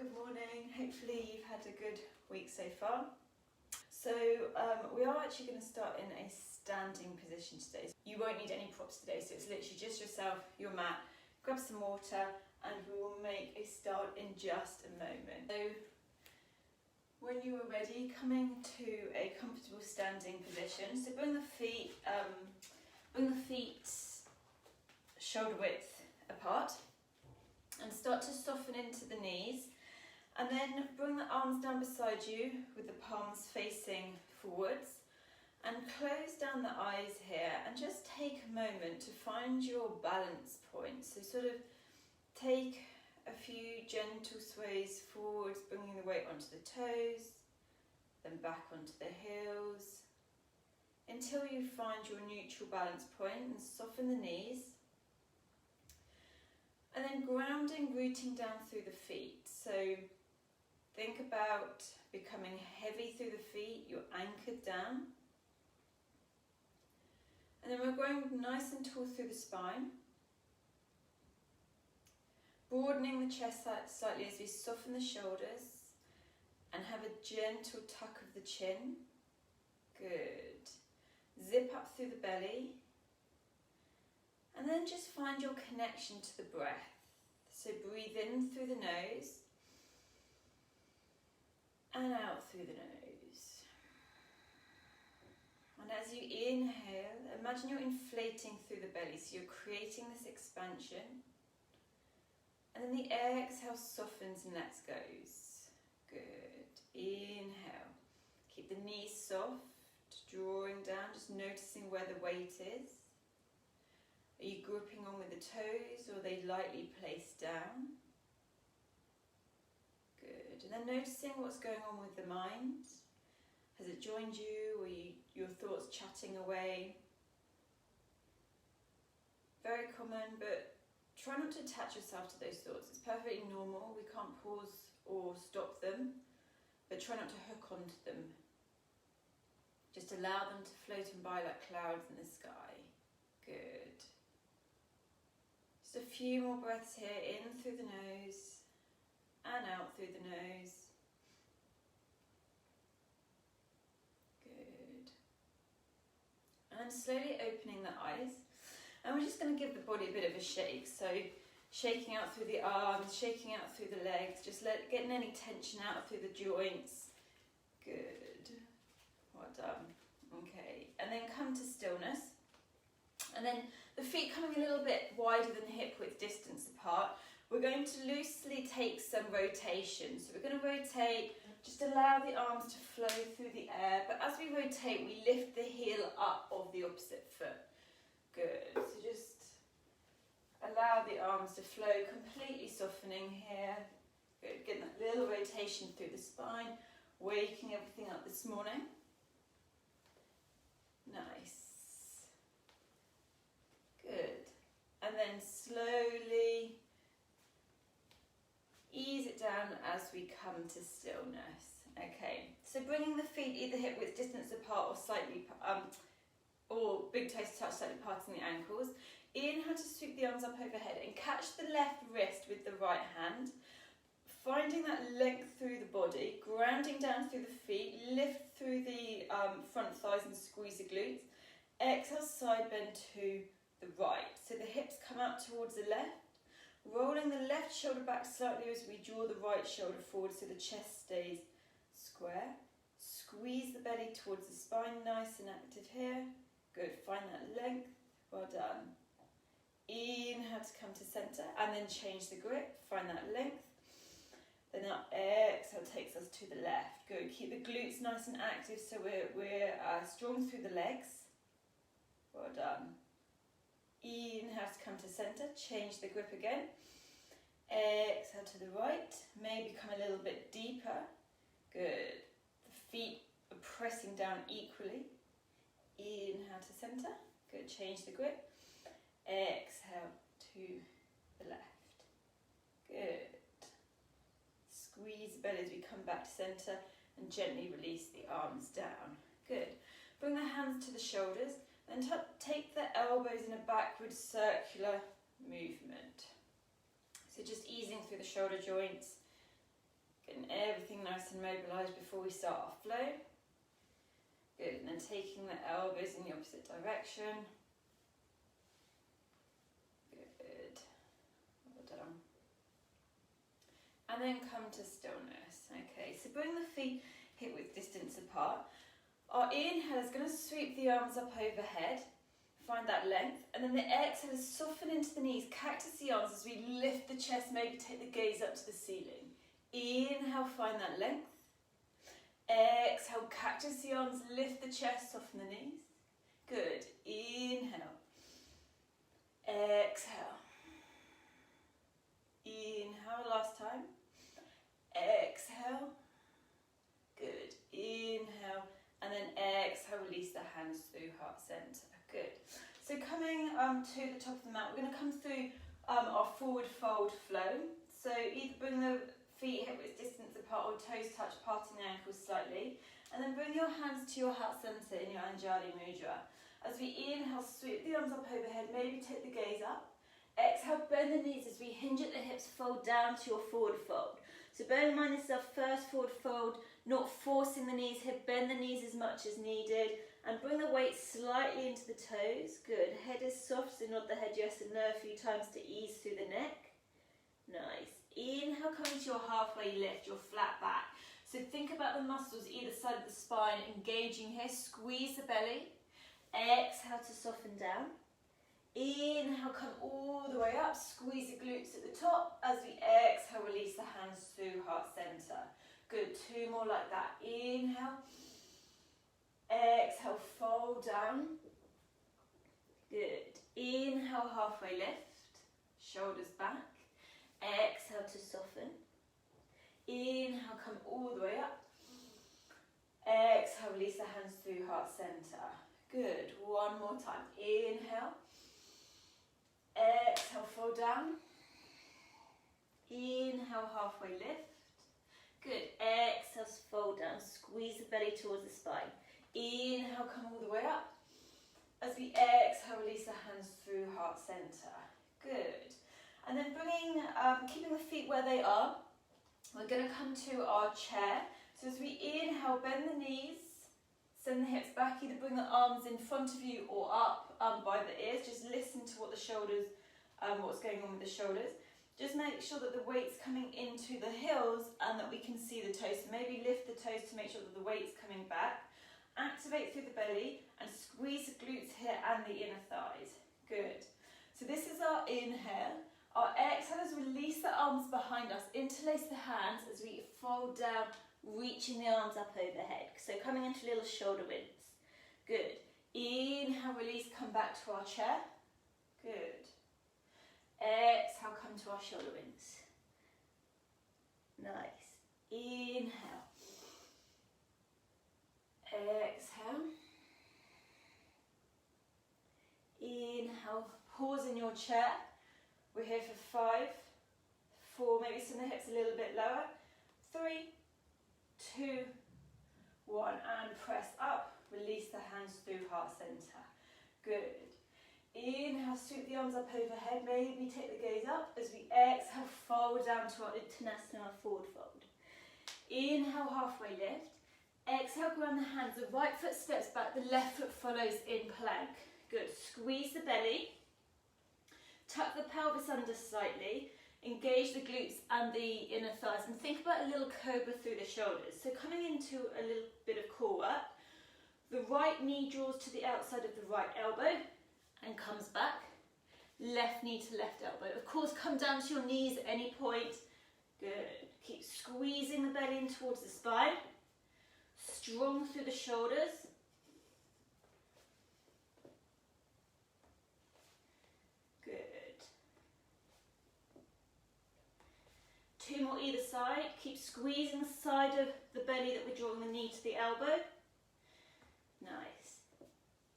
good morning. Hopefully you've had a good week so far. So we are actually going to start in a standing position today. You won't need any props today, so it's literally just yourself, your mat, grab some water, and we will make a start in just a moment. So when you are ready, coming to a comfortable standing position. So bring the feet shoulder width apart and start to soften into the knees, and then bring the arms down beside you with the palms facing forwards, and close down the eyes here and just take a moment to find your balance point. So sort of take a few gentle sways forwards, bringing the weight onto the toes, then back onto the heels, until you find your neutral balance point, and soften the knees. And then grounding, rooting down through the feet. So think about becoming heavy through the feet, you're anchored down. And then we're going nice and tall through the spine. Broadening the chest slightly as we soften the shoulders and have a gentle tuck of the chin. Good. Zip up through the belly. And then just find your connection to the breath. So breathe in through the nose and out through the nose. And as you inhale, imagine you're inflating through the belly, so you're creating this expansion. And then the exhale softens and lets go. Good. Inhale. Keep the knees soft, drawing down, just noticing where the weight is. Are you gripping on with the toes, or are they lightly placed down? Good. And then noticing what's going on with the mind. Has it joined you, or your thoughts chatting away? Very common, but try not to attach yourself to those thoughts. It's perfectly normal. We can't pause or stop them, but try not to hook onto them. Just allow them to float in by like clouds in the sky. Good. Just a few more breaths here, in through the nose and out through the nose. Good. And slowly opening the eyes. And we're just going to give the body a bit of a shake. So shaking out through the arms, shaking out through the legs, just getting any tension out through the joints. Good. Well done. Okay. And then come to stillness. And then the feet coming a little bit wider than hip width distance apart. We're going to loosely take some rotation. So we're going to rotate, just allow the arms to flow through the air. But as we rotate, we lift the heel up of the opposite foot. Good. So just allow the arms to flow, completely softening here. Good. Getting that little rotation through the spine, waking everything up this morning. Nice. Good. And then slowly ease it down as we come to stillness. Okay, so bringing the feet either hip width distance apart or slightly, or big toes touch, slightly parting the ankles. Inhale to sweep the arms up overhead and catch the left wrist with the right hand. Finding that length through the body, grounding down through the feet, lift through the front thighs and squeeze the glutes. Exhale, side bend to the right. So the hips come out towards the left. Rolling the left shoulder back slightly as we draw the right shoulder forward so the chest stays square. Squeeze the belly towards the spine, nice and active here. Good, find that length, well done. Inhale to come to centre and then change the grip, find that length. Then our exhale takes us to the left. Good, keep the glutes nice and active so we're strong through the legs. Well done. Inhale to come to centre, change the grip again. Exhale to the right, maybe come a little bit deeper. Good. The feet are pressing down equally. Inhale to centre. Good, change the grip. Exhale to the left. Good. Squeeze the belly as we come back to centre and gently release the arms down. Good. Bring the hands to the shoulders. And take the elbows in a backward circular movement. So just easing through the shoulder joints, Getting everything nice and mobilised before we start our flow. Good, and then taking the elbows in the opposite direction. Good, well done. And then come to stillness. Okay, so bring the feet hip width distance apart. Our inhale is going to sweep the arms up overhead, find that length, and then the exhale is soften into the knees, cactus the arms as we lift the chest, maybe take the gaze up to the ceiling. Inhale, find that length. Exhale, cactus the arms, lift the chest, soften the knees. Good. Inhale. Exhale. Inhale, last time. Exhale. Good. Inhale. And then exhale, release the hands through heart center. Good. So coming to the top of the mat, we're going to come through our forward fold flow. So either bring the feet hip width distance apart or toes touch, parting the ankles slightly. And then bring your hands to your heart center in your Anjali Mudra. As we inhale, sweep the arms up overhead, maybe take the gaze up. Exhale, bend the knees as we hinge at the hips, fold down to your forward fold. So bear in mind this is our first forward fold, not forcing the knees here, bend the knees as much as needed. And bring the weight slightly into the toes. Good. Head is soft, so nod the head yes and no a few times to ease through the neck. Nice. Inhale, coming to your halfway lift, your flat back. So think about the muscles either side of the spine engaging here. Squeeze the belly. Exhale to soften down. Inhale, come all the way up. Squeeze the glutes at the top. As we exhale, release the hands through heart center. Good. 2 more like that. Inhale. Exhale, fold down. Good. Inhale, halfway lift. Shoulders back. Exhale to soften. Inhale, come all the way up. Exhale, release the hands through heart center. Good. 1 more time. Inhale. Exhale, fold down. Inhale, halfway lift. Good. Exhale, fold down. Squeeze the belly towards the spine. Inhale, come all the way up. As we exhale, release the hands through heart center. Good. And then keeping the feet where they are, we're going to come to our chair. So as we inhale, bend the knees, send the hips back, either bring the arms in front of you or up by the ears. Just listen to what the shoulders, what's going on with the shoulders. Just make sure that the weight's coming into the heels and that we can see the toes. So maybe lift the toes to make sure that the weight's coming back. Activate through the belly and squeeze the glutes here and the inner thighs. Good. So this is our inhale. Our exhale is release the arms behind us, interlace the hands as we fold down, reaching the arms up overhead. So coming into little shoulder winds. Good. Inhale, release, come back to our chair. Good. Exhale, come to our shoulder winds. Nice. Inhale. Exhale. Inhale. Pause in your chair. We're here for 5, 4, maybe send the hips a little bit lower. 3, 2, 1, and press up. Release the hands through heart center. Good. Inhale, sweep the arms up overhead. Maybe take the gaze up. As we exhale, fold down to our Uttanasana, forward fold. Inhale, halfway lift. Exhale, ground the hands. The right foot steps back, the left foot follows in plank. Good. Squeeze the belly. Tuck the pelvis under slightly. Engage the glutes and the inner thighs. And think about a little cobra through the shoulders. So coming into a little bit of core work. The right knee draws to the outside of the right elbow and comes back. Left knee to left elbow. Of course, come down to your knees at any point. Good. Keep squeezing the belly in towards the spine. Strong through the shoulders. Good. 2 more either side. Keep squeezing the side of the belly that we're drawing the knee to the elbow. Nice.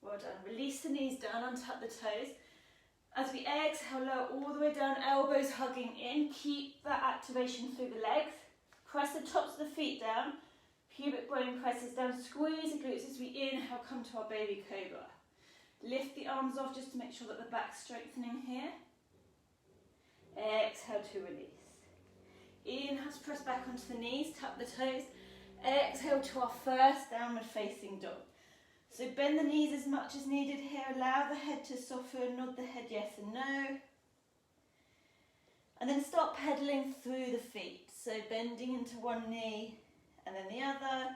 Well done. Release the knees down, untuck the toes. As we exhale, lower all the way down, elbows hugging in. Keep that activation through the legs. Press the tops of the feet down. Pubic bone presses down. Squeeze the glutes as we inhale, come to our baby cobra. Lift the arms off just to make sure that the back's strengthening here. Exhale to release. Inhale to press back onto the knees, tuck the toes. Exhale to our first downward facing dog. So bend the knees as much as needed here. Allow the head to soften, nod the head yes and no. And then start pedaling through the feet. So bending into one knee and then the other.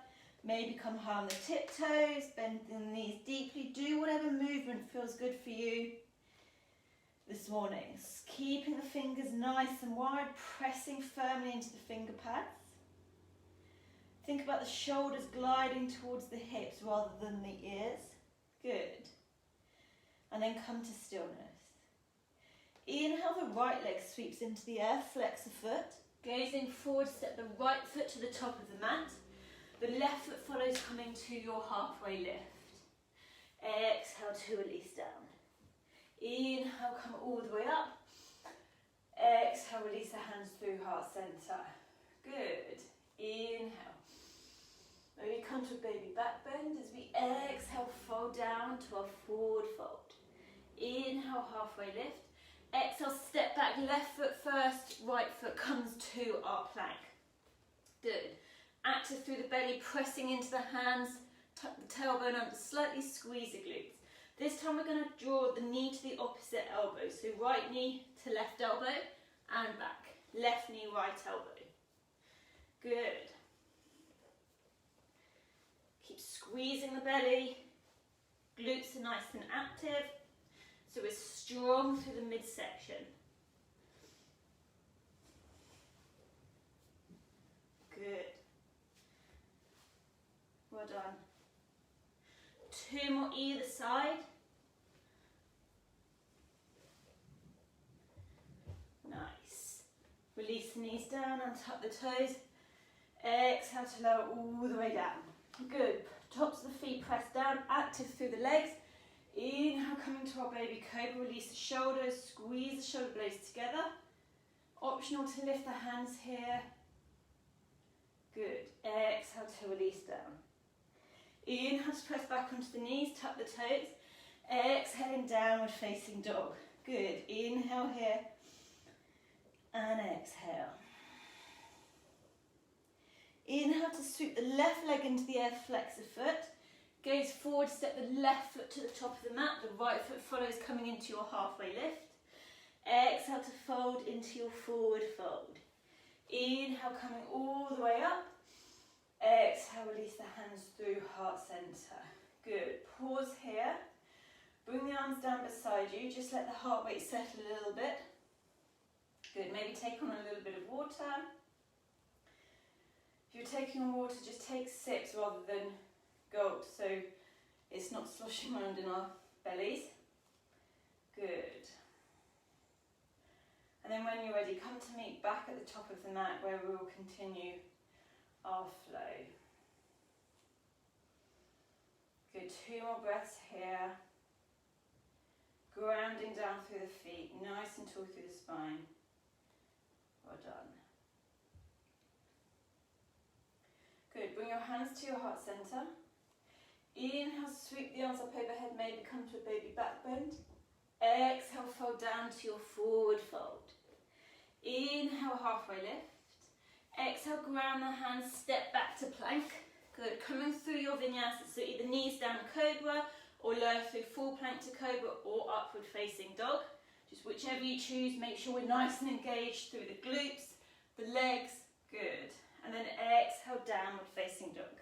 Maybe come high on the tiptoes, bend the knees deeply. Do whatever movement feels good for you this morning. Keeping the fingers nice and wide, pressing firmly into the finger pads. Think about the shoulders gliding towards the hips rather than the ears. Good. And then come to stillness. Inhale, the right leg sweeps into the air, flex the foot. Gazing forward, step the right foot to the top of the mat. The left foot follows, coming to your halfway lift. Exhale to release down. Inhale, come all the way up. Exhale, release the hands through heart center. Good. Inhale. Maybe come to a baby back bend as we exhale, fold down to our forward fold. Inhale, halfway lift. Exhale, step back, left foot first, right foot comes to our plank. Good. Active through the belly, pressing into the hands, tuck the tailbone under, slightly squeeze the glutes. This time we're going to draw the knee to the opposite elbow. So right knee to left elbow and back. Left knee, right elbow. Good. Keep squeezing the belly. Glutes are nice and active. So we're strong through the midsection. Good. Well done. 2 more either side. Nice. Release the knees down and tuck the toes. Exhale to lower all the way down. Good. Tops of the feet press down, active through the legs. Inhale, coming to our baby cobra. Release the shoulders, squeeze the shoulder blades together. Optional to lift the hands here. Good. Exhale to release down. Inhale to press back onto the knees, tuck the toes. Exhaling, downward facing dog. Good. Inhale here and exhale. Inhale to sweep the left leg into the air, flex the foot. Gaze forward, step the left foot to the top of the mat. The right foot follows, coming into your halfway lift. Exhale to fold into your forward fold. Inhale, coming all the way up. Exhale, release the hands through heart center. Good. Pause here. Bring the arms down beside you. Just let the heart rate settle a little bit. Good. Maybe take on a little bit of water. If you're taking on water, just take sips rather than gulps, so it's not sloshing around in our bellies. Good. And then when you're ready, come to meet back at the top of the mat where we will continue our flow. Good, 2 more breaths here. Grounding down through the feet, nice and tall through the spine. Well done. Good, bring your hands to your heart center. Inhale, sweep the arms up overhead, maybe come to a baby back bend. Exhale, fold down to your forward fold. Inhale, halfway lift. Exhale, ground the hands, step back to plank. Good, coming through your vinyasa, so either knees down cobra, or lower through full plank to cobra, or upward facing dog. Just whichever you choose, make sure we're nice and engaged through the glutes, the legs. Good. And then exhale, downward facing dog.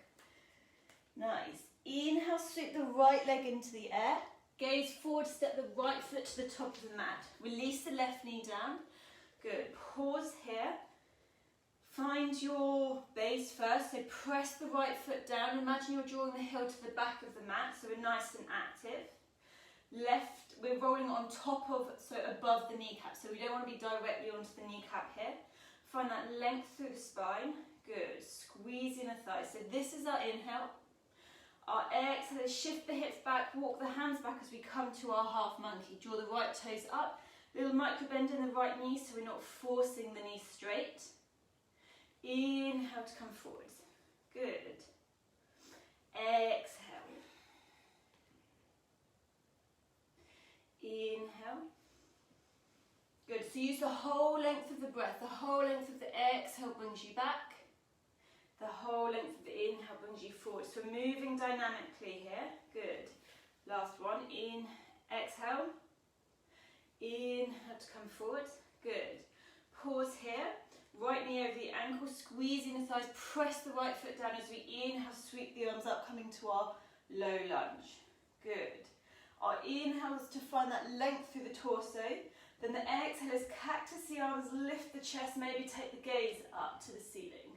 Nice. Inhale, sweep the right leg into the air. Gaze forward, step the right foot to the top of the mat. Release the left knee down. Good. Pause here. Find your base first. So press the right foot down. Imagine you're drawing the heel to the back of the mat, so we're nice and active. Left, we're rolling on top of, so above the kneecap. So we don't want to be directly onto the kneecap here. Find that length through the spine. Good. Squeezing the thighs. So this is our inhale. Our exhale is shift the hips back, walk the hands back as we come to our half monkey. Draw the right toes up. Little micro bend in the right knee so we're not forcing the knee straight. Inhale to come forward. Good. Exhale. Inhale. Good. So So use the whole length of the breath. The whole length of the exhale brings you back. The whole length of the inhale brings you forward. So we're moving dynamically here. Good. Last one. In, exhale. Inhale to come forward. Good. Pause here. Right knee over the ankle, squeezing the thighs. Press the right foot down as we inhale, sweep the arms up, coming to our low lunge. Good. Our inhale is to find that length through the torso. Then the exhale is cactus the arms, lift the chest, maybe take the gaze up to the ceiling.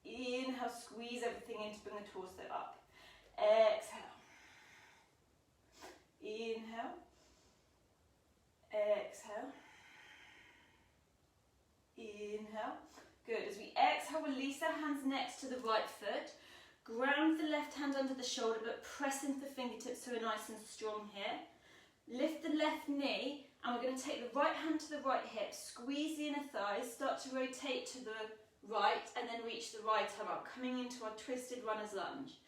Inhale, squeeze everything in to bring the torso up. Exhale. Inhale. Exhale. Inhale. Good. As we exhale, release our hands next to the right foot. Ground the left hand under the shoulder, but press into the fingertips so we're nice and strong here. Lift the left knee, and we're going to take the right hand to the right hip, squeeze the inner thighs, start to rotate to the right, and then reach the right arm up, coming into our twisted runner's lunge.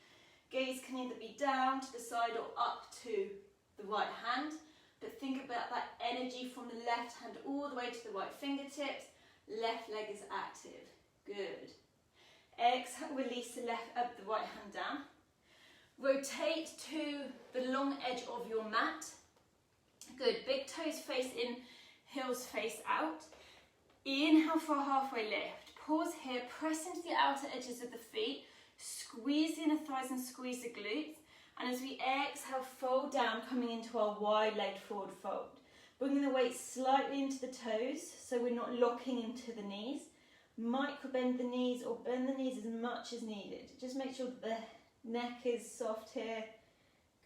Gaze can either be down to the side or up to the right hand, but think about that energy from the left hand all the way to the right fingertips. Left leg is active. Good. Exhale, release the right hand down. Rotate to the long edge of your mat. Good. Big toes face in, heels face out. Inhale for a halfway lift. Pause here, press into the outer edges of the feet. Squeeze the inner thighs and squeeze the glutes. And as we exhale, fold down, coming into our wide-legged forward fold. Bringing the weight slightly into the toes, so we're not locking into the knees. Micro bend the knees or bend the knees as much as needed. Just make sure that the neck is soft here.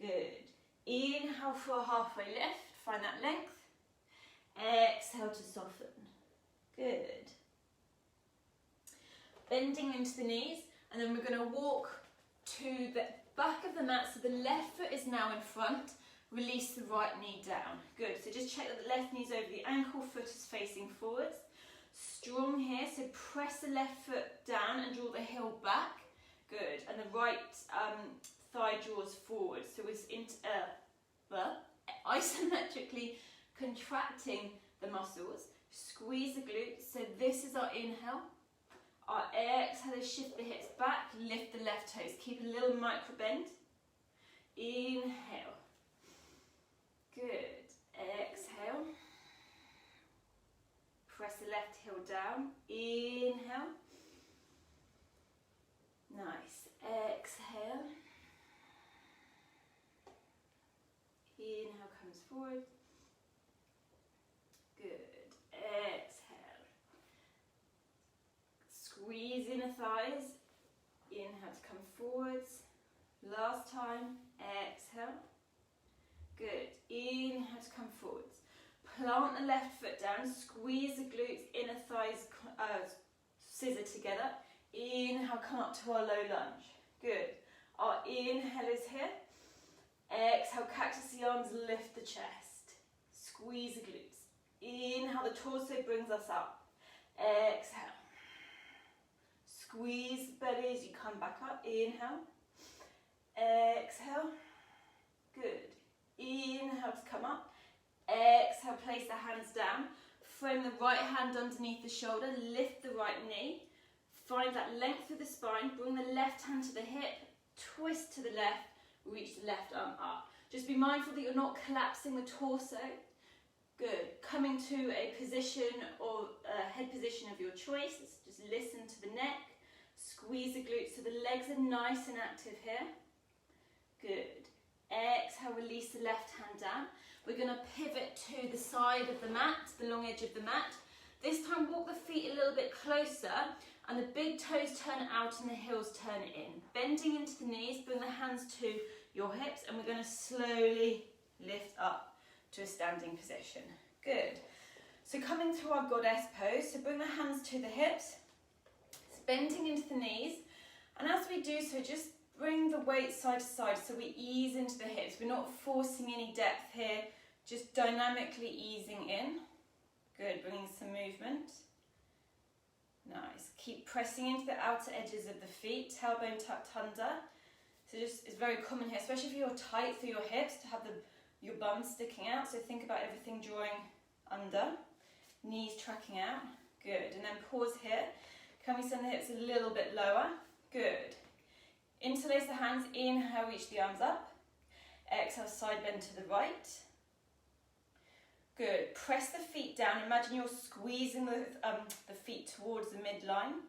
Good. Inhale for a halfway lift, find that length. Exhale to soften. Good. Bending into the knees, and then we're going to walk to the back of the mat, so the left foot is now in front. Release the right knee down. Good. So just check that the left knee's over the ankle, foot is facing forwards. Strong here, so press the left foot down and draw the heel back. Good. And the right thigh draws forward. So it's isometrically contracting the muscles. Squeeze the glutes. So this is our inhale. Our exhale is shift the hips back, lift the left toes. Keep a little micro bend. Inhale. Good. Exhale. Press the left heel down. Inhale. Nice. Exhale. Inhale comes forward. Good. Exhale. Squeeze inner thighs. Inhale to come forwards. Last time. Exhale. Good. Inhale to come forwards. Plant the left foot down. Squeeze the glutes, inner thighs scissor together. Inhale, come up to our low lunge. Good. Our inhale is here. Exhale, cactus the arms, lift the chest. Squeeze the glutes. Inhale, the torso brings us up. Exhale. Squeeze the belly as you come back up. Inhale. Exhale. Good. Inhale to come up. Exhale, place the hands down. Frame the right hand underneath the shoulder. Lift the right knee. Find that length through the spine. Bring the left hand to the hip. Twist to the left. Reach the left arm up. Just be mindful that you're not collapsing the torso. Good. Coming to a position or a head position of your choice. Just listen to the neck. Squeeze the glutes so the legs are nice and active here. Good. Exhale, release the left hand down. We're going to pivot to the side of the mat, the long edge of the mat. This time walk the feet a little bit closer and the big toes turn out and the heels turn in. Bending into the knees, bring the hands to your hips and we're going to slowly lift up to a standing position. Good. So coming to our goddess pose, so bring the hands to the hips, bending into the knees, and as we do so, just bring the weight side to side so we ease into the hips. We're not forcing any depth here, just dynamically easing in. Good, bringing some movement. Nice. Keep pressing into the outer edges of the feet, tailbone tucked under. So just, it's very common here, especially if you're tight through your hips, to have your bum sticking out. So think about everything drawing under. knees tracking out. Good. And then pause here. Can we send the hips a little bit lower? Good. Interlace the hands. Inhale, reach the arms up. Exhale, side bend to the right. Good. Press the feet down. Imagine you're squeezing the feet towards the midline.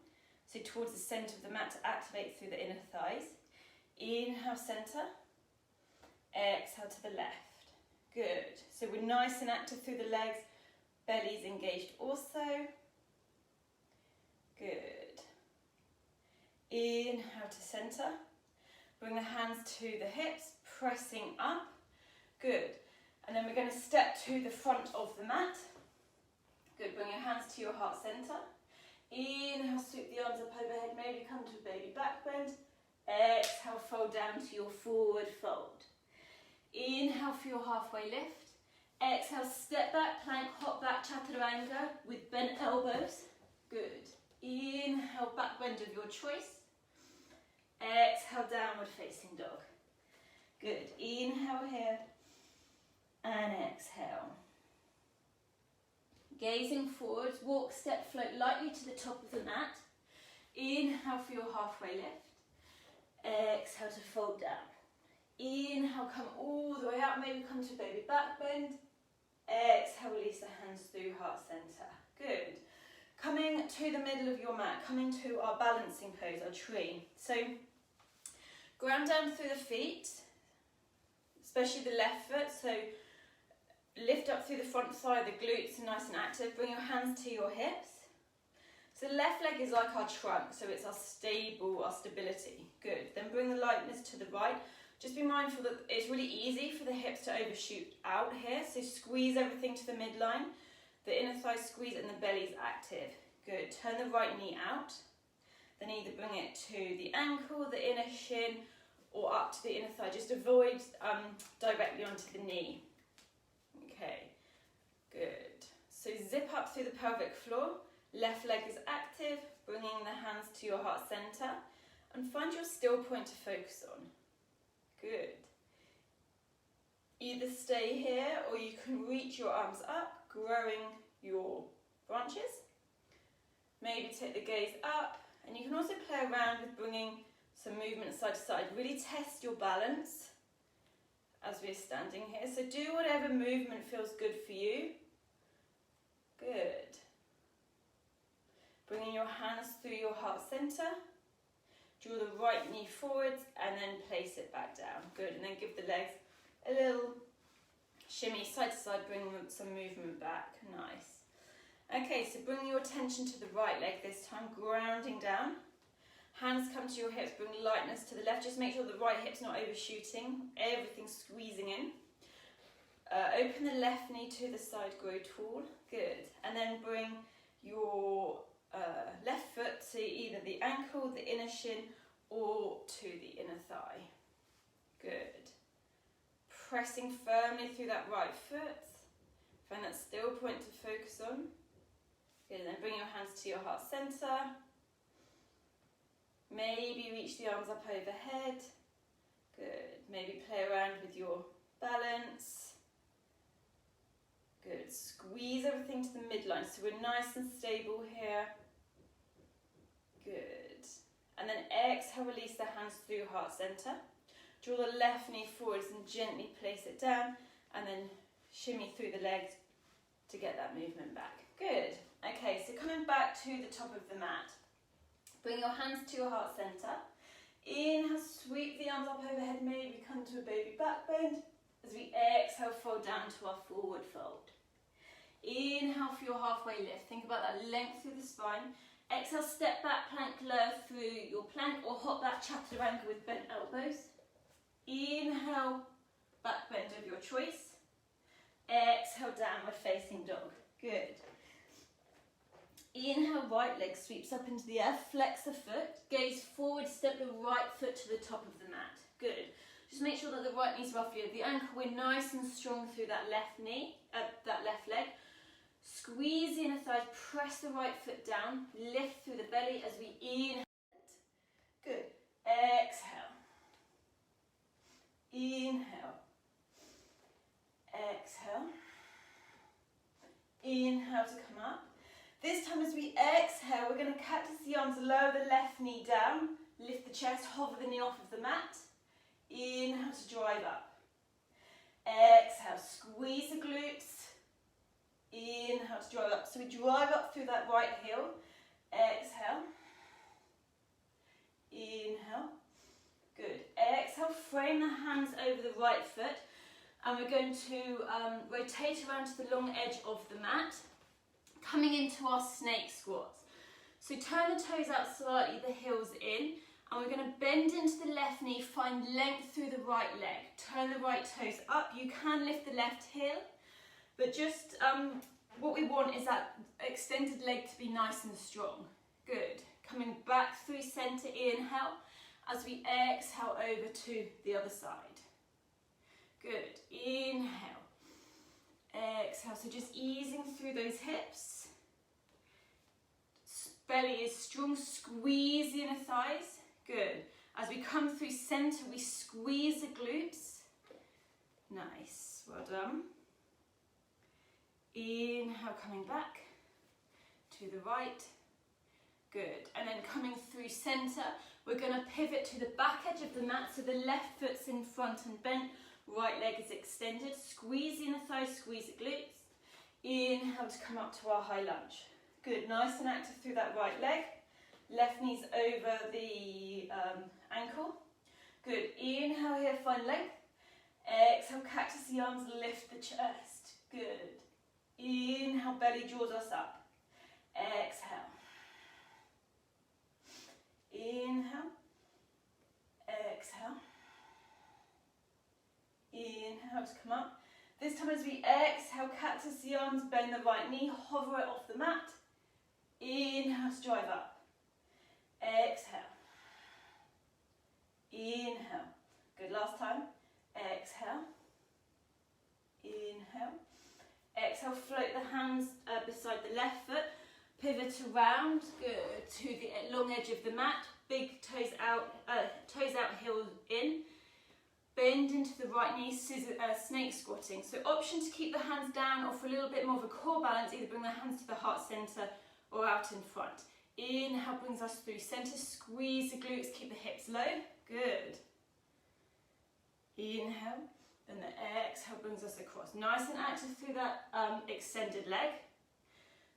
So towards the centre of the mat to activate through the inner thighs. Inhale, centre. Exhale to the left. Good. So we're nice and active through the legs. Belly's engaged also. Good. Inhale to centre. Bring the hands to the hips, pressing up. Good. And then we're going to step to the front of the mat. Good. Bring your hands to your heart centre. Inhale, sweep the arms up overhead. Maybe come to a baby back bend. Exhale, fold down to your forward fold. Inhale for your halfway lift. Exhale, step back, plank, hop back, chaturanga with bent elbows. Good. Inhale, back bend of your choice. Exhale, downward facing dog. Good. Inhale here and exhale. Gazing forwards, walk, step, float lightly to the top of the mat. Inhale for your halfway lift. Exhale to fold down. Inhale, come all the way up, maybe come to baby back bend. Exhale, release the hands through heart centre. Good. Coming to the middle of your mat, coming to our balancing pose, our tree. So, ground down through the feet, especially the left foot. So, lift up through the front thigh, the glutes are nice and active. Bring your hands to your hips. So, the left leg is like our trunk, so it's our stability. Good. Then bring the lightness to the right. Just be mindful that it's really easy for the hips to overshoot out here. So, squeeze everything to the midline. The inner thigh squeeze and the belly's active. Good. Turn the right knee out. Then either bring it to the ankle, the inner shin, or up to the inner thigh. Just avoid directly onto the knee. Okay. Good. So zip up through the pelvic floor. Left leg is active. Bringing the hands to your heart center. And find your still point to focus on. Good. Either stay here or you can reach your arms up, growing your branches. Maybe take the gaze up, and you can also play around with bringing some movement side to side. Really test your balance as we're standing here. So do whatever movement feels good for you. Good. Bringing your hands through your heart center. Draw the right knee forwards and then place it back down. Good, and then give the legs a little shimmy side to side, bring some movement back. Nice. Okay, so bring your attention to the right leg this time, grounding down. Hands come to your hips, bring lightness to the left. Just make sure the right hip's not overshooting, everything's squeezing in. Open the left knee to the side, grow tall. Good. And then bring your left foot to either the ankle, the inner shin, or to the inner thigh. Good. Pressing firmly through that right foot. Find that still point to focus on. Good, and then bring your hands to your heart center. Maybe reach the arms up overhead. Good. Maybe play around with your balance. Good. Squeeze everything to the midline so we're nice and stable here. Good. And then exhale, release the hands through heart center. Draw the left knee forwards and gently place it down, and then shimmy through the legs to get that movement back. Good. Okay, so coming back to the top of the mat. Bring your hands to your heart center. Inhale, sweep the arms up overhead, maybe come to a baby back bend. As we exhale, fold down to our forward fold. Inhale for your halfway lift. Think about that length through the spine. Exhale, step back, plank lower through your plank, or hop back, chaturanga with bent elbows. Inhale, back bend of your choice. Exhale, downward facing dog. Good. Inhale, right leg sweeps up into the air, flex the foot, gaze forward, step the right foot to the top of the mat. Good. Just make sure that the right knee's roughly over the ankle. We're nice and strong through that left knee, that left leg. Squeeze the inner thighs, press the right foot down, lift through the belly as we inhale. Good. Exhale. Inhale. Exhale. Inhale to come up. This time as we exhale, we're going to cactus the arms, lower the left knee down, lift the chest, hover the knee off of the mat. Inhale to drive up. Exhale, squeeze the glutes. Inhale to drive up. So we drive up through that right heel. Exhale. Inhale. Good. Exhale, frame the hands over the right foot. And we're going to rotate around to the long edge of the mat, coming into our snake squats. So turn the toes out slightly, the heels in, and we're going to bend into the left knee, find length through the right leg. Turn the right toes up. You can lift the left heel, but just what we want is that extended leg to be nice and strong. Good. Coming back through centre, inhale, as we exhale over to the other side. Good. Inhale. Exhale. So just easing through those hips. Belly is strong. Squeeze the inner thighs. Good. As we come through centre, we squeeze the glutes. Nice. Well done. Inhale, coming back to the right. Good. And then coming through centre, we're going to pivot to the back edge of the mat, so the left foot's in front and bent. Right leg is extended. Squeeze the inner thighs, squeeze the glutes. Inhale to come up to our high lunge. Good, nice and active through that right leg. Left knee's over the ankle. Good, inhale here, find length. Exhale, cactus the arms, lift the chest. Good. Inhale, belly draws us up. Exhale. Inhale. Exhale. Inhale to come up. This time as we exhale, cactus the arms, bend the right knee, hover it off the mat. Inhale to drive up. Exhale. Inhale. Good, last time. Exhale. Inhale. Exhale, float the hands beside the left foot. Pivot around, good, to the long edge of the mat. Big toes out, heels in. Bend into the right knee, snake squatting. So option to keep the hands down or for a little bit more of a core balance, either bring the hands to the heart centre or out in front. Inhale brings us through centre, squeeze the glutes, keep the hips low. Good. Inhale, then the exhale brings us across. Nice and active through that extended leg.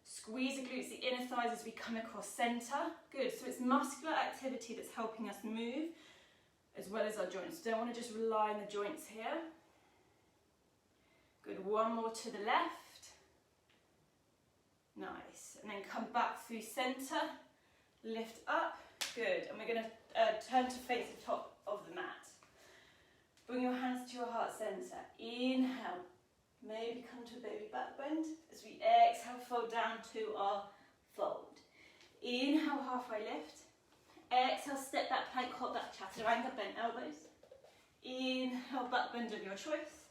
Squeeze the glutes, the inner thighs as we come across centre. Good, so it's muscular activity that's helping us move as well as our joints. Don't want to just rely on the joints here. Good, one more to the left. Nice, and then come back through centre, lift up. Good, and we're going to turn to face the top of the mat. Bring your hands to your heart centre. Inhale, maybe come to a baby back bend. As we exhale, fold down to our fold. Inhale, halfway lift. Exhale, step that plank, hop that chaturanga, bent elbows. Inhale, back bend of your choice.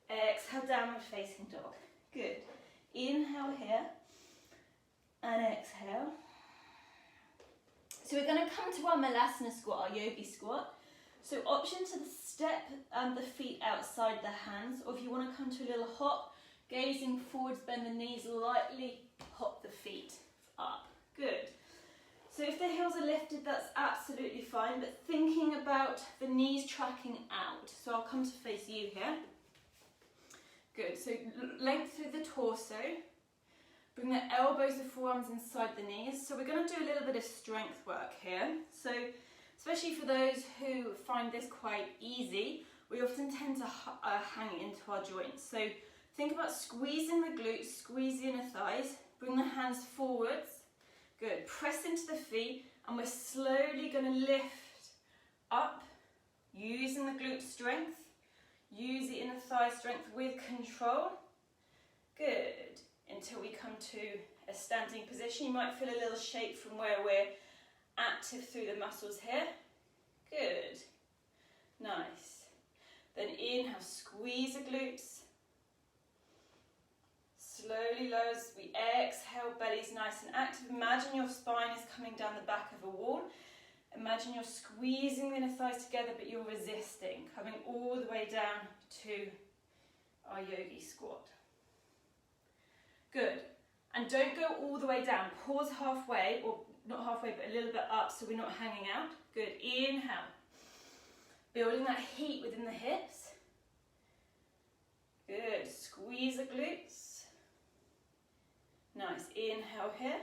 Exhale, downward facing dog. Good. Inhale here and exhale. So we're going to come to our Malasana squat, our yogi squat. So option to step the feet outside the hands, or if you want to come to a little hop, gazing forwards, bend the knees, lightly hop the feet up. Good. So if the heels are lifted, that's absolutely fine, but thinking about the knees tracking out. So I'll come to face you here. Good, so length through the torso. Bring the elbows, the forearms inside the knees. So we're going to do a little bit of strength work here. So especially for those who find this quite easy, we often tend to hang into our joints. So think about squeezing the glutes, squeeze the inner thighs, bring the hands forwards. Good, press into the feet, and we're slowly going to lift up, using the glute strength, use the inner thigh strength with control. Good, until we come to a standing position. You might feel a little shake from where we're active through the muscles here. Good, nice. Then inhale, squeeze the glutes. Slowly lower as we exhale, belly's nice and active. Imagine your spine is coming down the back of a wall. Imagine you're squeezing the inner thighs together, but you're resisting, coming all the way down to our yogi squat. Good. And don't go all the way down. Pause halfway, or not halfway, but a little bit up so we're not hanging out. Good. Inhale. Building that heat within the hips. Good. Squeeze the glutes. Nice. Inhale here.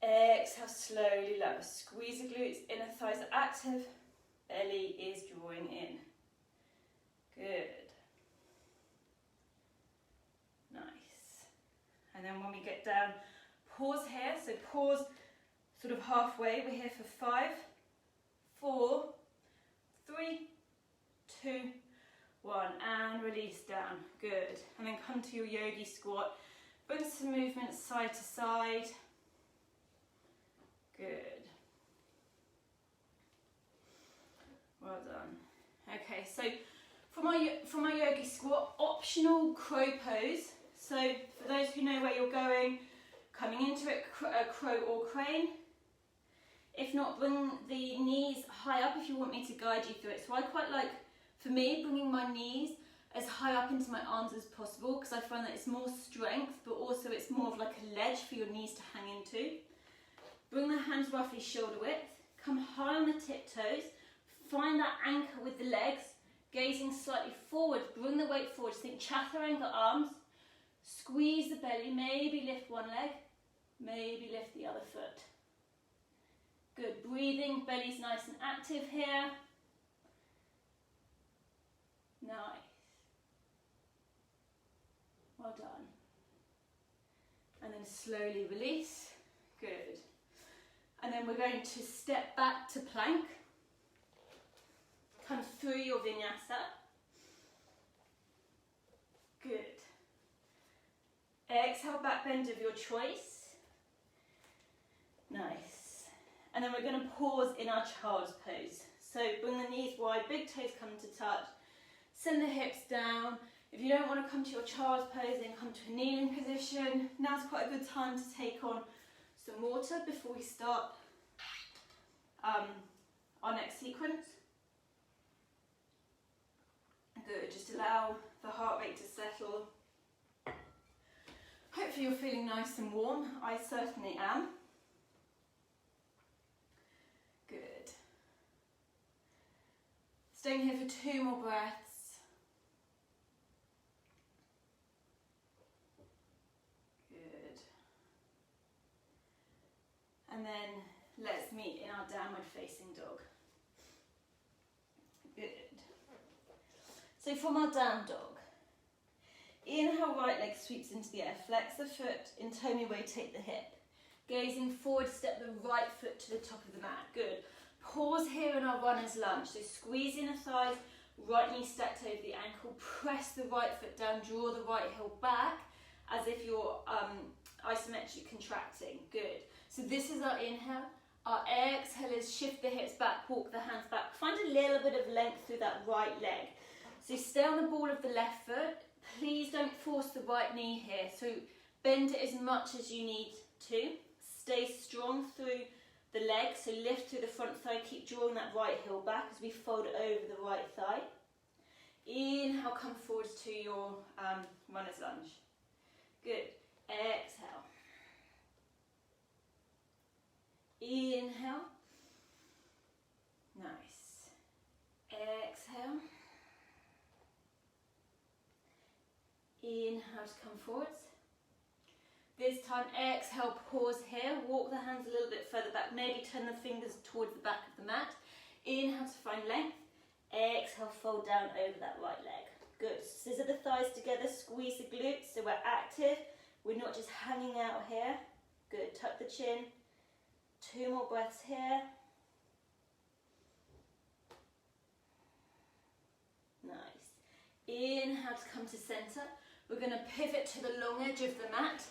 Exhale, slowly lower. Squeeze the glutes, inner thighs are active. Belly is drawing in. Good. Nice. And then when we get down, pause here. So pause sort of halfway. We're here for 5, 4, 3, 2, 1. And release down. Good. And then come to your yogi squat. Bring some movement side to side. Good. Well done. Okay, so for my yogi squat, optional crow pose. So for those who know where you're going, coming into it, a crow or crane. If not, bring the knees high up if you want me to guide you through it. So I quite like, for me, bringing my knees as high up into my arms as possible, because I find that it's more strength, but also it's more of like a ledge for your knees to hang into. Bring the hands roughly shoulder width, come high on the tiptoes, find that anchor with the legs, gazing slightly forward, bring the weight forward, think chaturanga arms, squeeze the belly, maybe lift one leg, maybe lift the other foot. Good, breathing, belly's nice and active here. Nice. Well done. And then slowly release. Good. And then we're going to step back to plank. Come through your vinyasa. Good. Exhale, back bend of your choice. Nice. And then we're going to pause in our child's pose. So bring the knees wide, big toes come to touch. Send the hips down. If you don't want to come to your child's pose, then come to a kneeling position. Now's quite a good time to take on some water before we start our next sequence. Good, just allow the heart rate to settle. Hopefully you're feeling nice and warm. I certainly am. Good. Staying here for 2 more breaths. And then let's meet in our downward facing dog. Good. So from our down dog, inhale, right leg sweeps into the air, flex the foot, in tummy weight, take the hip. Gazing forward, step the right foot to the top of the mat. Good. Pause here in our runner's lunge. So squeeze inner thighs, right knee stacked over the ankle, press the right foot down, draw the right heel back as if you're isometric contracting. Good. So this is our inhale. Our exhale is shift the hips back, walk the hands back. Find a little bit of length through that right leg. So stay on the ball of the left foot. Please don't force the right knee here. So bend it as much as you need to. Stay strong through the leg. So lift through the front thigh. Keep drawing that right heel back as we fold it over the right thigh. Inhale, come forward to your runner's lunge. Good. Exhale. Inhale. Nice. Exhale. Inhale to come forwards. This time, exhale, pause here. Walk the hands a little bit further back. Maybe turn the fingers towards the back of the mat. Inhale to find length. Exhale, fold down over that right leg. Good. Scissor the thighs together. Squeeze the glutes so we're active. We're not just hanging out here. Good. Tuck the chin. 2 more breaths here. Nice. Inhale to come to center. We're going to pivot to the long edge of the mat.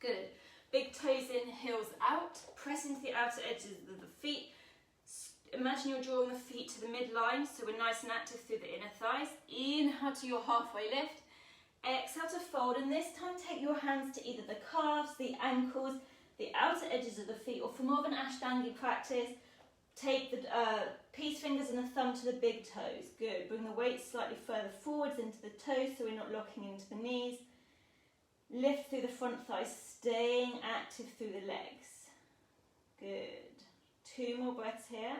Good. Big toes in, heels out. Press into the outer edges of the feet. Imagine you're drawing the feet to the midline, so we're nice and active through the inner thighs. Inhale to your halfway lift. Exhale to fold, and this time take your hands to either the calves, the ankles, the outer edges of the feet, or for more of an Ashtangi practice, take the peace fingers and the thumb to the big toes. Good. Bring the weight slightly further forwards into the toes so we're not locking into the knees. Lift through the front thighs, staying active through the legs. Good. 2 more breaths here.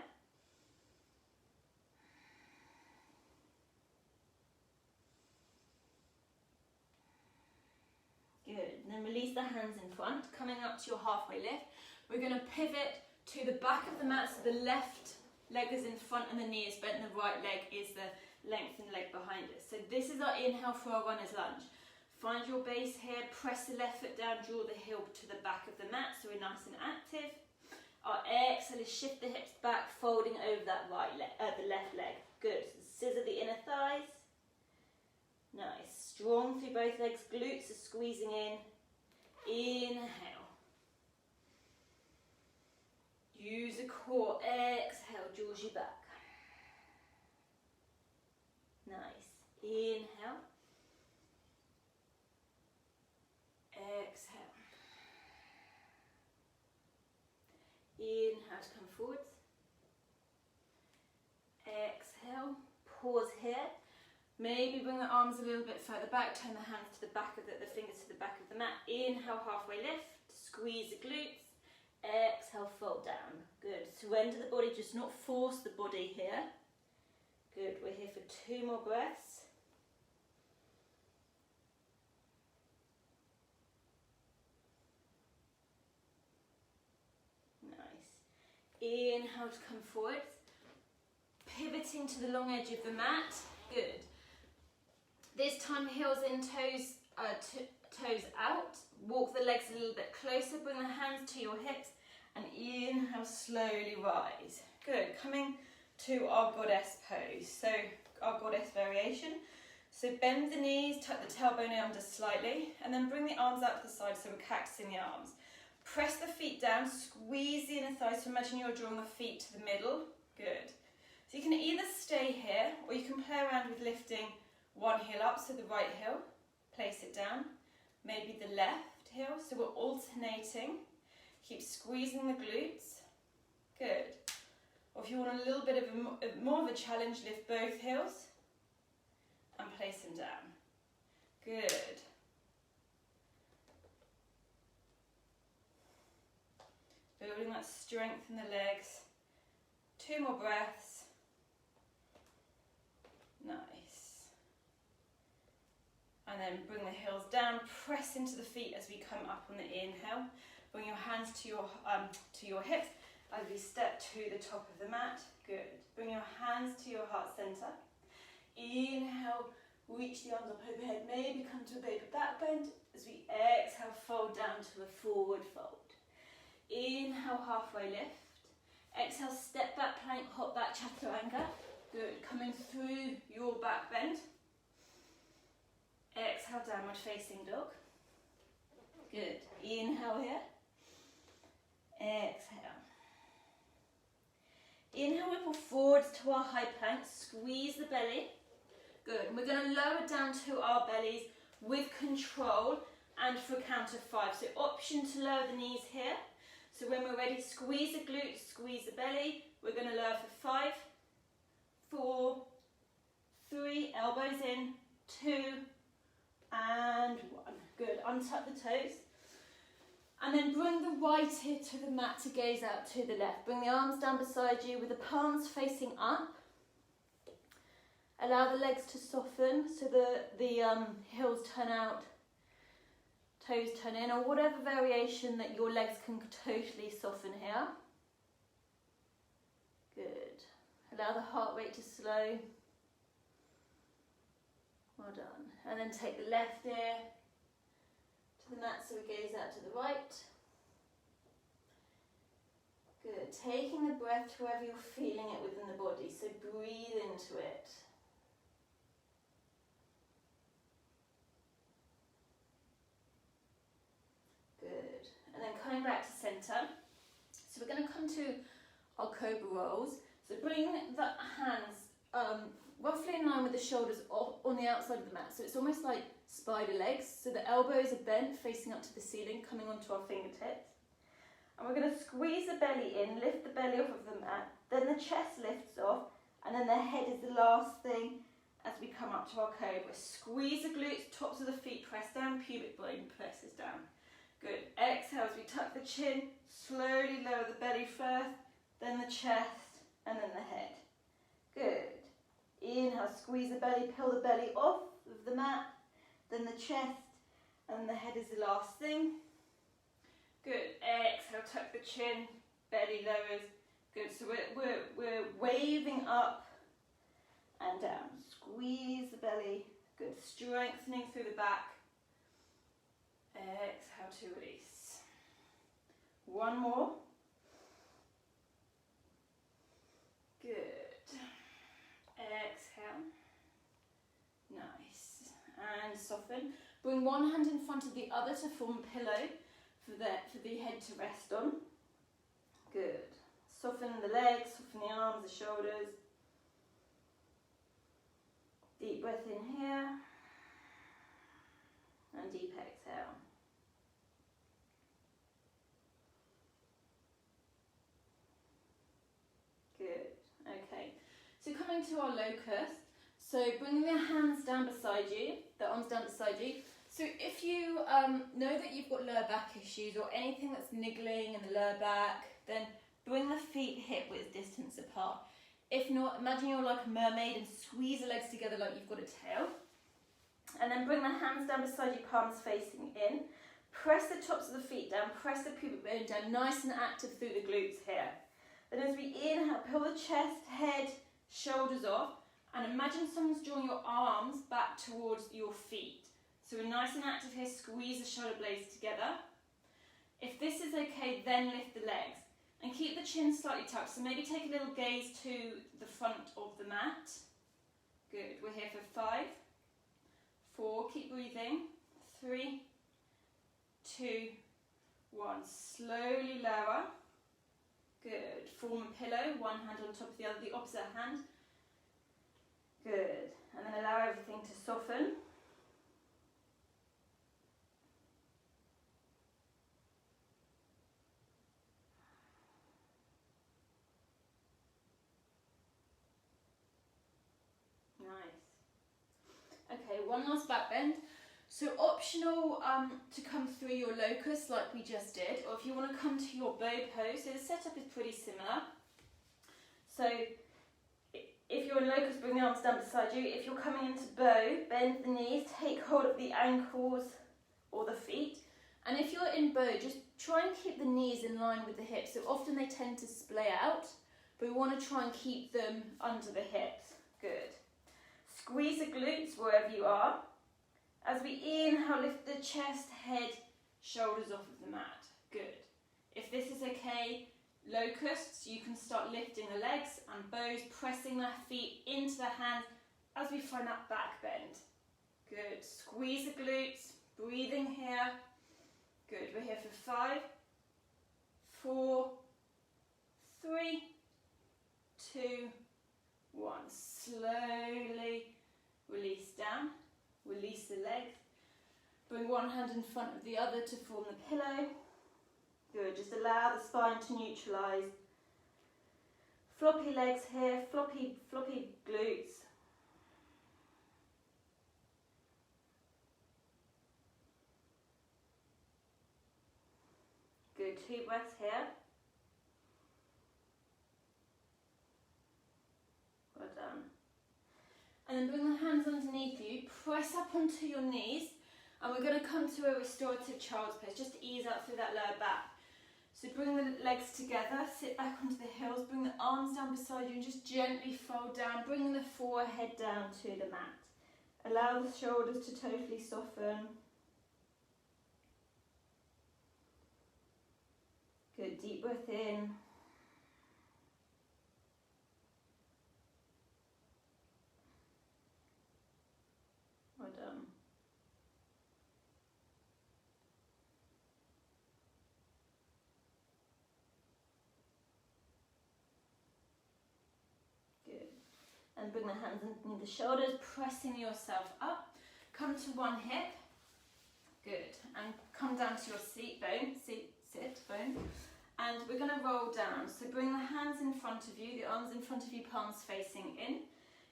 Good. And then release the hands in front, coming up to your halfway lift. We're going to pivot to the back of the mat, so the left leg is in front and the knee is bent, and the right leg is the lengthened leg behind it. So this is our inhale for our runner's lunge. Find your base here, press the left foot down, draw the heel to the back of the mat so we're nice and active. Our exhale is shift the hips back, folding over that right leg, the left leg. Good. So scissor the inner thighs. Nice. Strong through both legs, glutes are squeezing in. Inhale. Use the core. Exhale, draws you back. Nice. Inhale. Exhale. Inhale to come forwards. Exhale. Pause here. Maybe bring the arms a little bit further back. Turn the hands to the back of the fingers to the back of the mat. Inhale, halfway lift. Squeeze the glutes. Exhale, fold down. Good. Surrender the body. Just not force the body here. Good. We're here for 2 more breaths. Inhale to come forward, pivoting to the long edge of the mat. Good. This time heels in, toes out. Walk the legs a little bit closer, bring the hands to your hips, and inhale, slowly rise. Good. Coming to our goddess pose, so our goddess variation. So bend the knees, tuck the tailbone under slightly, and then bring the arms out to the side so we're cactusing the arms. Press the feet down, squeeze the inner thighs, so imagine you're drawing the feet to the middle. Good. So you can either stay here, or you can play around with lifting one heel up, so the right heel, place it down, maybe the left heel, so we're alternating. Keep squeezing the glutes. Good. Or if you want a little bit of more of a challenge, lift both heels and place them down. Good. Building that strength in the legs. 2 more breaths. Nice. And then bring the heels down, press into the feet as we come up on the inhale. Bring your hands to your hips as we step to the top of the mat. Good. Bring your hands to your heart center. Inhale, reach the arms up overhead. Maybe come to a baby back bend. As we exhale, fold down to a forward fold. Inhale, halfway lift. Exhale, step back plank, hop back, chaturanga. Good. Coming through your back bend. Exhale, downward facing dog. Good. Inhale here. Exhale. Inhale, ripple forwards to our high plank. Squeeze the belly. Good. And we're going to lower down to our bellies with control and for a count of 5. So option to lower the knees here. So when we're ready, squeeze the glutes, squeeze the belly. We're going to lower for 5, 4, 3, elbows in, 2, and 1. Good. Untuck the toes. And then bring the right ear to the mat to gaze out to the left. Bring the arms down beside you with the palms facing up. Allow the legs to soften so the heels turn out, toes turn in, or whatever variation that your legs can totally soften here. Good. Allow the heart rate to slow. Well done. And then take the left ear to the mat so we gaze out to the right. Good. Taking the breath to wherever you're feeling it within the body, so breathe into it. Good. And then coming back to centre. So we're going to come to our cobra rolls. So bring the hands roughly in line with the shoulders on the outside of the mat. So it's almost like spider legs. So the elbows are bent, facing up to the ceiling, coming onto our fingertips. And we're going to squeeze the belly in, lift the belly off of the mat. Then the chest lifts off, and then the head is the last thing as we come up to our cobra. Squeeze the glutes, tops of the feet press down, pubic bone presses down. Good. Exhale as we tuck the chin, slowly lower the belly first, then the chest, and then the head. Good. Inhale, squeeze the belly, peel the belly off of the mat, then the chest, and the head is the last thing. Good. Exhale, tuck the chin, belly lowers. Good. So we're waving up and down. Squeeze the belly. Good. Strengthening through the back. Exhale to release. One more. Good. Exhale. Nice. And soften. Bring one hand in front of the other to form a pillow for the head to rest on. Good. Soften the legs, soften the arms, the shoulders. Deep breath in here. And deep exhale. Good. Okay. So coming to our locust. So bringing your hands down beside you, the arms down beside you. So if you know that you've got lower back issues or anything that's niggling in the lower back, then bring the feet hip width distance apart. If not, imagine you're like a mermaid and squeeze the legs together like you've got a tail. And then bring the hands down beside you, palms facing in. Press the tops of the feet down, press the pubic bone down, nice and active through the glutes here. Then as we inhale, pull the chest, head, shoulders off, and imagine someone's drawing your arms back towards your feet. So we're nice and active here, squeeze the shoulder blades together. If this is okay, then lift the legs. And keep the chin slightly tucked, so maybe take a little gaze to the front of the mat. Good, we're here for 5, 4, keep breathing, 3, 2, 1, slowly lower. Good, form a pillow, one hand on top of the other, the opposite hand. Good, and then allow everything to soften. Nice. Okay, one last back bend. So optional to come through your locust like we just did, or if you want to come to your bow pose, so the setup is pretty similar. So if you're in locust, bring the arms down beside you. If you're coming into bow, bend the knees, take hold of the ankles or the feet. And if you're in bow, just try and keep the knees in line with the hips. So often they tend to splay out, but we want to try and keep them under the hips. Good. Squeeze the glutes wherever you are. As we inhale, lift the chest, head, shoulders off of the mat. Good. If this is okay, locusts, you can start lifting the legs, and bows, pressing the feet into the hands as we find that back bend. Good. Squeeze the glutes, breathing here. Good. We're here for 5, 4, 3, 2, 1. Slowly release down. Release the legs. Bring one hand in front of the other to form the pillow. Good. Just allow the spine to neutralise. Floppy legs here, floppy glutes. Good. 2 breaths here. Well done. And then bring the hands underneath you, press up onto your knees, and we're going to come to a restorative child's pose, just to ease out through that lower back. So bring the legs together, sit back onto the heels, bring the arms down beside you and just gently fold down, bringing the forehead down to the mat. Allow the shoulders to totally soften. Good, deep breath in. Well done. Good. And bring the hands underneath the shoulders, pressing yourself up. Come to one hip. Good. And come down to your sit bone. And we're going to roll down. So bring the hands in front of you, the arms in front of you, palms facing in.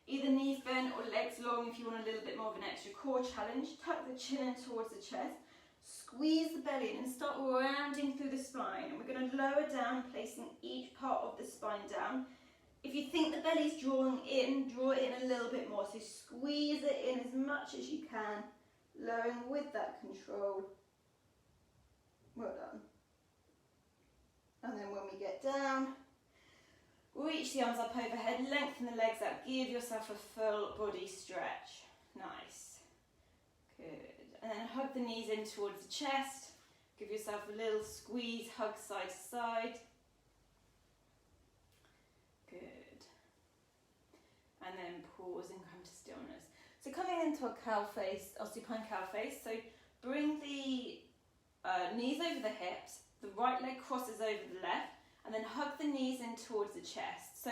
Either knees bent or legs long if you want a little bit more of an extra core challenge. Tuck the chin in towards the chest. Squeeze the belly in and start rounding through the spine. And we're going to lower down, placing each part of the spine down. If you think the belly's drawing in, draw it in a little bit more. So squeeze it in as much as you can, lowering with that control. Well done. And then when we get down, reach the arms up overhead, lengthen the legs out, give yourself a full body stretch. Nice. Good. And then hug the knees in towards the chest. Give yourself a little squeeze, hug side to side. Good. And then pause and come to stillness. So coming into a cow face, or supine cow face, so bring the knees over the hips, the right leg crosses over the left, and then hug the knees in towards the chest. So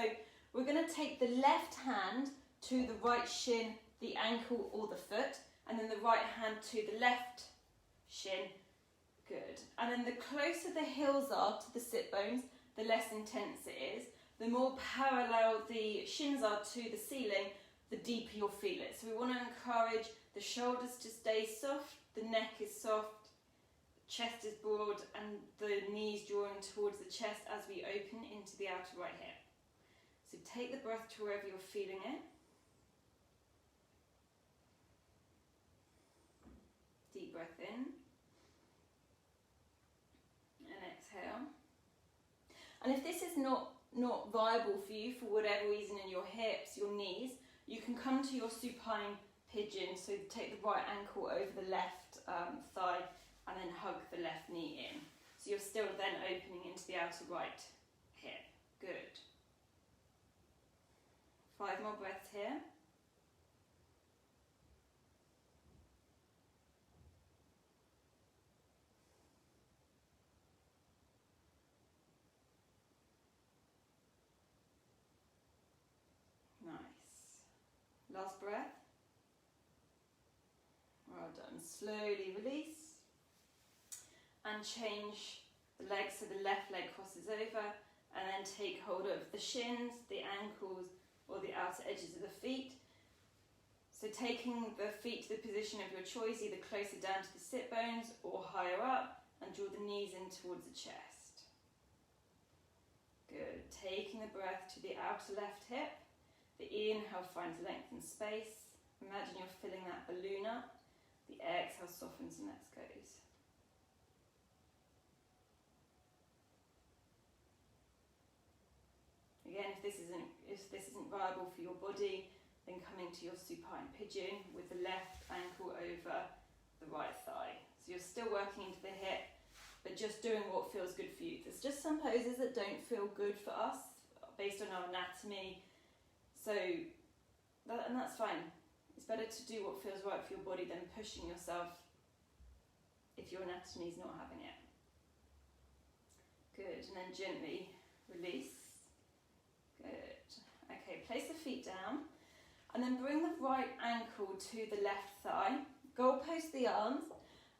we're going to take the left hand to the right shin, the ankle or the foot, and then the right hand to the left shin. Good. And then the closer the heels are to the sit bones, the less intense it is. The more parallel the shins are to the ceiling, the deeper you'll feel it. So we want to encourage the shoulders to stay soft, the neck is soft, chest is broad, and the knees drawing towards the chest as we open into the outer right hip. So take the breath to wherever you're feeling it. Deep breath in. And exhale. And if this is not viable for you for whatever reason in your hips, your knees, you can come to your supine pigeon. So take the right ankle over the left thigh and then hug the left knee in. So you're still then opening into the outer right hip. Good. 5 more breaths here. Nice. Last breath. Well done. Slowly release. And change the leg so the left leg crosses over, and then take hold of the shins, the ankles, or the outer edges of the feet. So taking the feet to the position of your choice, either closer down to the sit bones or higher up, and draw the knees in towards the chest. Good. Taking the breath to the outer left hip. The inhale finds length and space. Imagine you're filling that balloon up. The exhale softens and lets go. Again, if this isn't viable for your body, then coming to your supine pigeon with the left ankle over the right thigh. So you're still working into the hip, but just doing what feels good for you. There's just some poses that don't feel good for us based on our anatomy. And that's fine. It's better to do what feels right for your body than pushing yourself if your anatomy is not having it. Good, and then gently release. Good. Okay, place the feet down and then bring the right ankle to the left thigh. Goalpost the arms,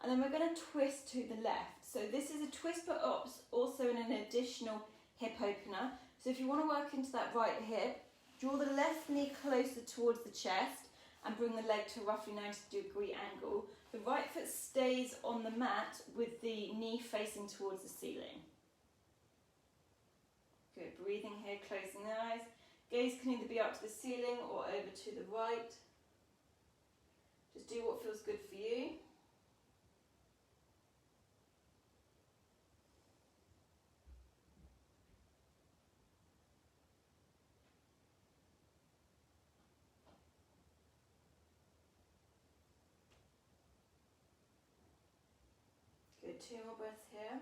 and then we're going to twist to the left. So this is a twist but also an additional hip opener. So if you want to work into that right hip, draw the left knee closer towards the chest and bring the leg to a roughly 90-degree angle. The right foot stays on the mat with the knee facing towards the ceiling. Good, breathing here, closing the eyes. Gaze can either be up to the ceiling or over to the right. Just do what feels good for you. Good, 2 more breaths here.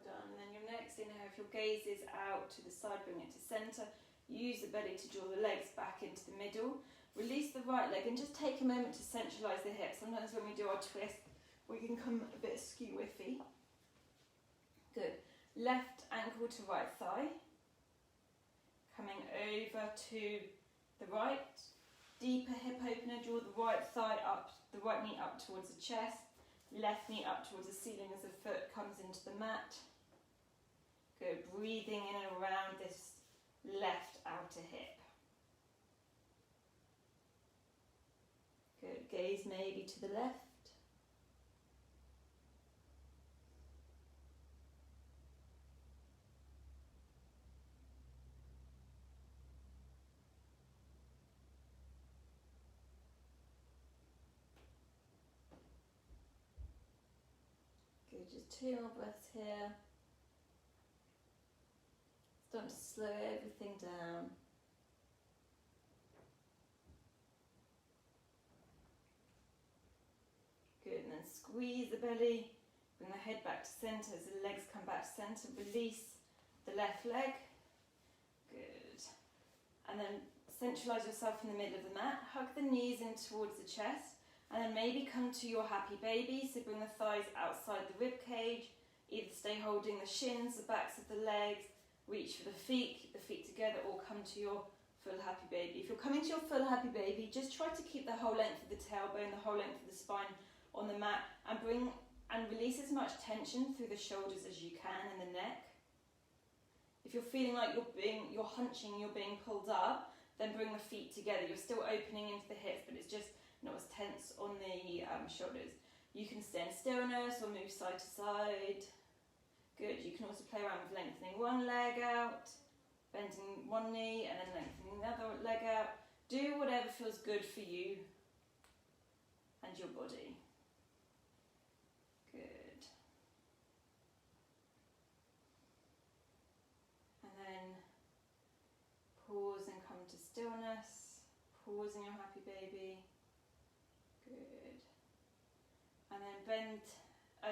Done. And then your next inhale, if your gaze is out to the side, bring it to centre. Use the belly to draw the legs back into the middle. Release the right leg and just take a moment to centralise the hips. Sometimes when we do our twist, we can come a bit skew-whiffy. Good. Left ankle to right thigh. Coming over to the right. Deeper hip opener, draw the right thigh up, the right knee up towards the chest. Left knee up towards the ceiling as the foot comes into the mat. Good, breathing in and around this left outer hip. Good, gaze maybe to the left. Good, just 2 more breaths here. Start to slow everything down. Good, and then squeeze the belly, bring the head back to centre as the legs come back to centre. Release the left leg. Good. And then centralise yourself in the middle of the mat. Hug the knees in towards the chest. And then maybe come to your happy baby. So bring the thighs outside the rib cage. Either stay holding the shins, the backs of the legs. Reach for the feet, keep the feet together, or come to your full happy baby. If you're coming to your full happy baby, just try to keep the whole length of the tailbone, the whole length of the spine on the mat, and bring and release as much tension through the shoulders as you can and the neck. If you're feeling like you're hunching, you're being pulled up, then bring the feet together. You're still opening into the hips, but it's just not as tense on the shoulders. You can stay in stillness or move side to side. Good. You can also play around with lengthening one leg out, bending one knee, and then lengthening the other leg out. Do whatever feels good for you and your body. Good. And then pause and come to stillness. Pause in your happy baby. Good. And then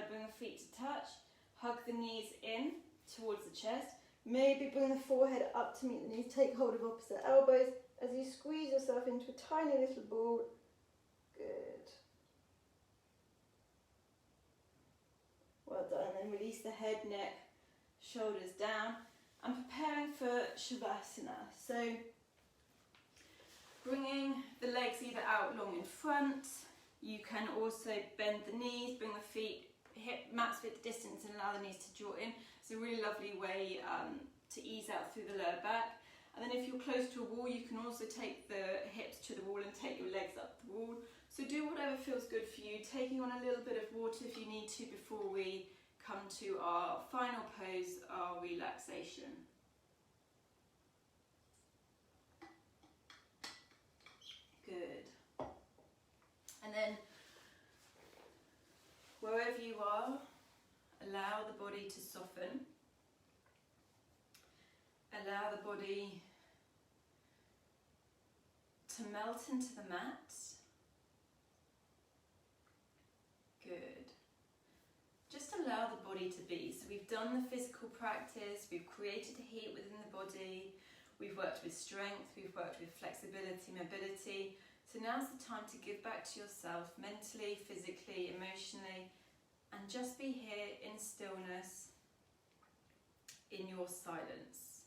bring the feet to touch. Hug the knees in towards the chest. Maybe bring the forehead up to meet the knees. Take hold of opposite elbows as you squeeze yourself into a tiny little ball. Good. Well done. And then release the head, neck, shoulders down. I'm preparing for Shavasana. So bringing the legs either out long in front. You can also bend the knees, bring the feet hip max width distance and allow the knees to draw in. It's a really lovely way to ease out through the lower back. And then if you're close to a wall, you can also take the hips to the wall and take your legs up the wall. So do whatever feels good for you, taking on a little bit of water if you need to before we come to our final pose, our relaxation. Good. And then wherever you are, allow the body to soften. Allow the body to melt into the mat. Good. Just allow the body to be. So we've done the physical practice, we've created heat within the body, we've worked with strength, we've worked with flexibility, mobility. So now's the time to give back to yourself mentally, physically, emotionally, and just be here in stillness, in your silence.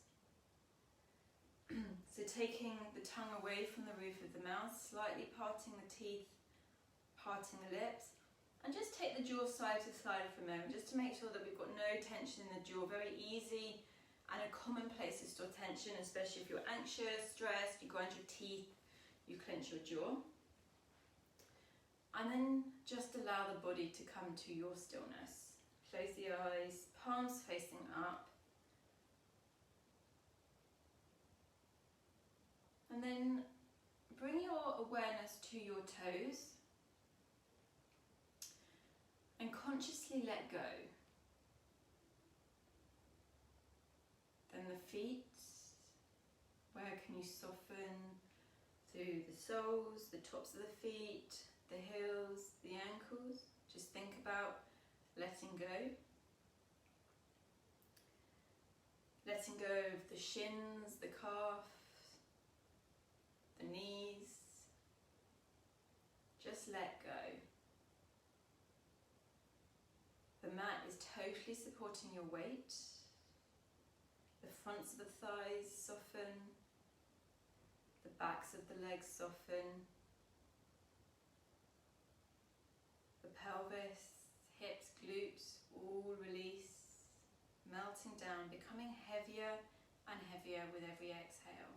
So taking the tongue away from the roof of the mouth, slightly parting the teeth, parting the lips, and just take the jaw side to side for a moment, just to make sure that we've got no tension in the jaw. Very easy and a common place to store tension, especially if you're anxious, stressed, you grind your teeth, you clench your jaw. And then just allow the body to come to your stillness. Close the eyes, palms facing up. And then bring your awareness to your toes and consciously let go. Then the feet, where can you soften through the soles, the tops of the feet, the heels, the ankles? Just think about letting go. Letting go of the shins, the calf, the knees. Just let go. The mat is totally supporting your weight. The fronts of the thighs soften. The backs of the legs soften. The pelvis glutes all release, melting down, becoming heavier and heavier with every exhale.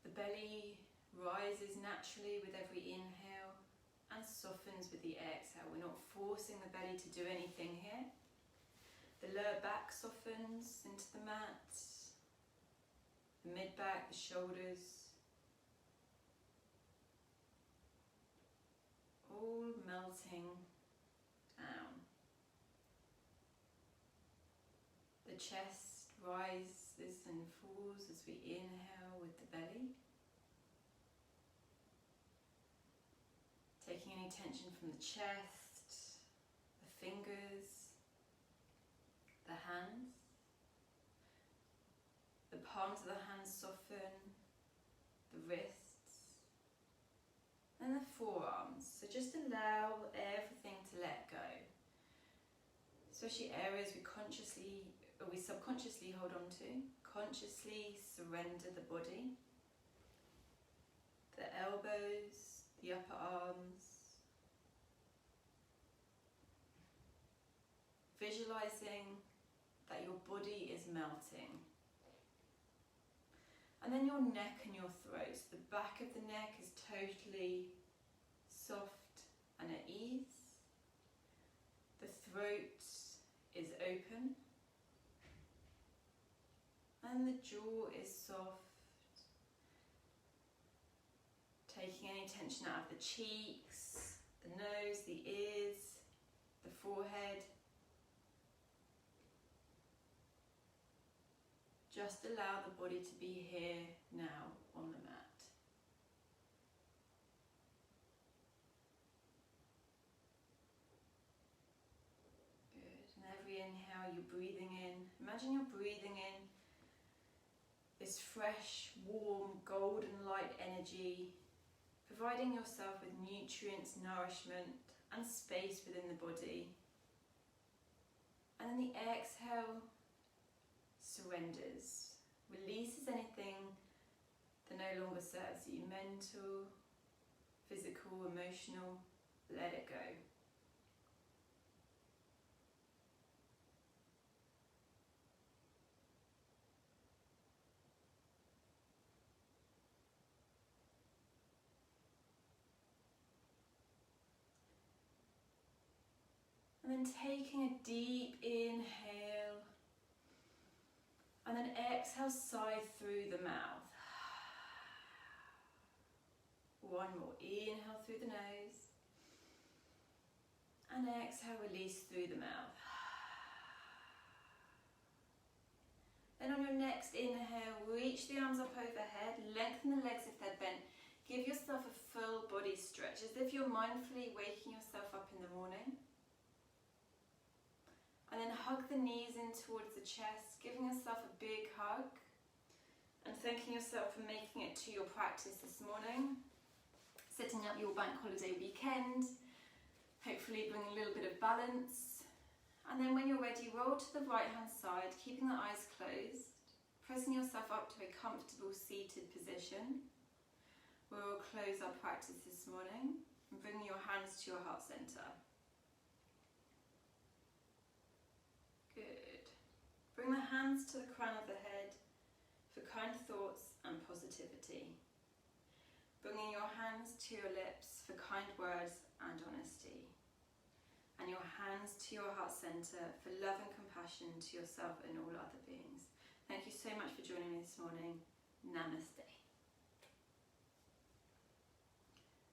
The belly rises naturally with every inhale and softens with the exhale. We're not forcing the belly to do anything here. The lower back softens into the mat, the mid-back, the shoulders, all melting down. The chest rises and falls as we inhale with the belly. Taking any tension from the chest, the fingers, the hands. The palms of the hands soften, the wrists, and the forearms. So just allow everything to let go. Especially areas we subconsciously hold on to. Consciously surrender the body. The elbows, the upper arms. Visualizing that your body is melting. And then your neck and your throat. So the back of the neck is totally soft and at ease. The throat is open. And the jaw is soft. Taking any tension out of the cheeks, the nose, the ears, the forehead. Just allow the body to be here now on the mat. Good. And every inhale, you're breathing in. Imagine you're breathing in this fresh, warm, golden light energy, providing yourself with nutrients, nourishment, and space within the body. And then the exhale surrenders, releases anything that no longer serves you, mental, physical, emotional, let it go. And then taking a deep inhale, and then exhale, sigh through the mouth. One more, inhale through the nose, and exhale, release through the mouth. Then on your next inhale, reach the arms up overhead, lengthen the legs if they're bent. Give yourself a full body stretch, as if you're mindfully waking yourself up in the morning. And then hug the knees in towards the chest, giving yourself a big hug and thanking yourself for making it to your practice this morning. Setting up your bank holiday weekend, hopefully bring a little bit of balance. And then when you're ready, roll to the right hand side, keeping the eyes closed, pressing yourself up to a comfortable seated position. We'll close our practice this morning and bring your hands to your heart center. Good. Bring the hands to the crown of the head for kind thoughts and positivity. Bringing your hands to your lips for kind words and honesty. And your hands to your heart center for love and compassion to yourself and all other beings. Thank you so much for joining me this morning. Namaste.